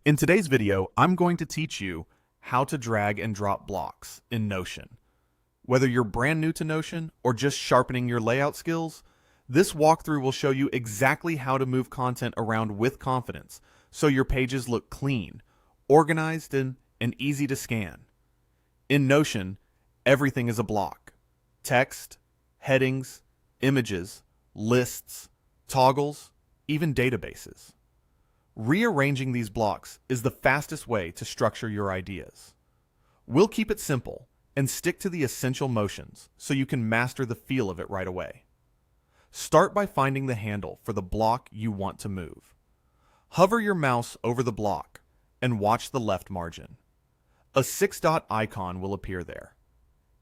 In today's video, I'm going to teach you how to drag and drop blocks in Notion. Whether you're brand new to Notion or just sharpening your layout skills, this walkthrough will show you exactly how to move content around with confidence so your pages look clean, organized, and easy to scan. In Notion, everything is a block. Text, headings, images, lists, toggles, even databases. Rearranging these blocks is the fastest way to structure your ideas. We'll keep it simple and stick to the essential motions so you can master the feel of it right away. Start by finding the handle for the block you want to move. Hover your mouse over the block and watch the left margin. A 6-dot icon will appear there.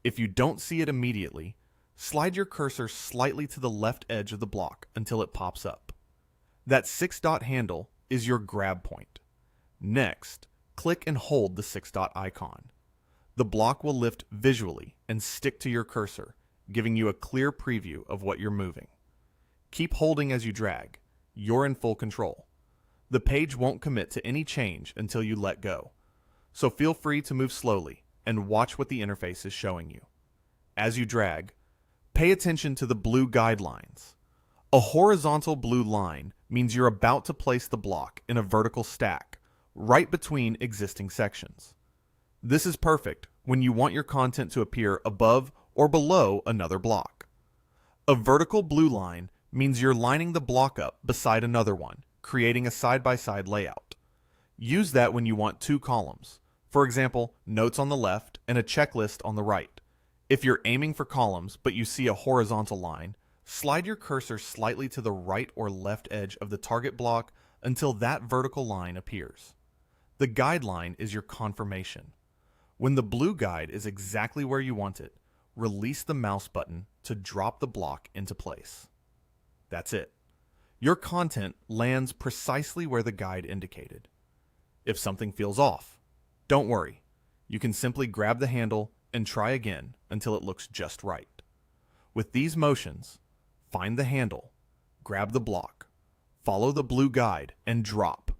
If you don't see it immediately, slide your cursor slightly to the left edge of the block until it pops up. That 6-dot handle is your grab point. Next, click and hold the 6-dot icon. The block will lift visually and stick to your cursor, giving you a clear preview of what you're moving. Keep holding as you drag. You're in full control. The page won't commit to any change until you let go, so feel free to move slowly and watch what the interface is showing you. As you drag, pay attention to the blue guidelines. A horizontal blue line means you're about to place the block in a vertical stack, right between existing sections. This is perfect when you want your content to appear above or below another block. A vertical blue line means you're lining the block up beside another one, creating a side-by-side layout. Use that when you want two columns. For example, notes on the left and a checklist on the right. If you're aiming for columns but you see a horizontal line, slide your cursor slightly to the right or left edge of the target block until that vertical line appears. The guideline is your confirmation. When the blue guide is exactly where you want it, release the mouse button to drop the block into place. That's it. Your content lands precisely where the guide indicated. If something feels off, don't worry. You can simply grab the handle and try again until it looks just right. With these motions, find the handle, grab the block, follow the blue guide, and drop.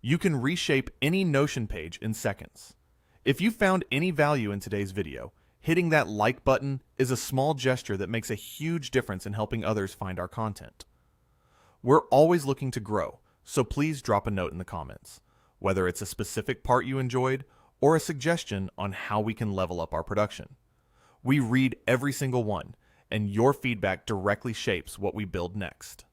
You can reshape any Notion page in seconds. If you found any value in today's video, hitting that like button is a small gesture that makes a huge difference in helping others find our content. We're always looking to grow, so please drop a note in the comments, whether it's a specific part you enjoyed or a suggestion on how we can level up our production. We read every single one, and your feedback directly shapes what we build next.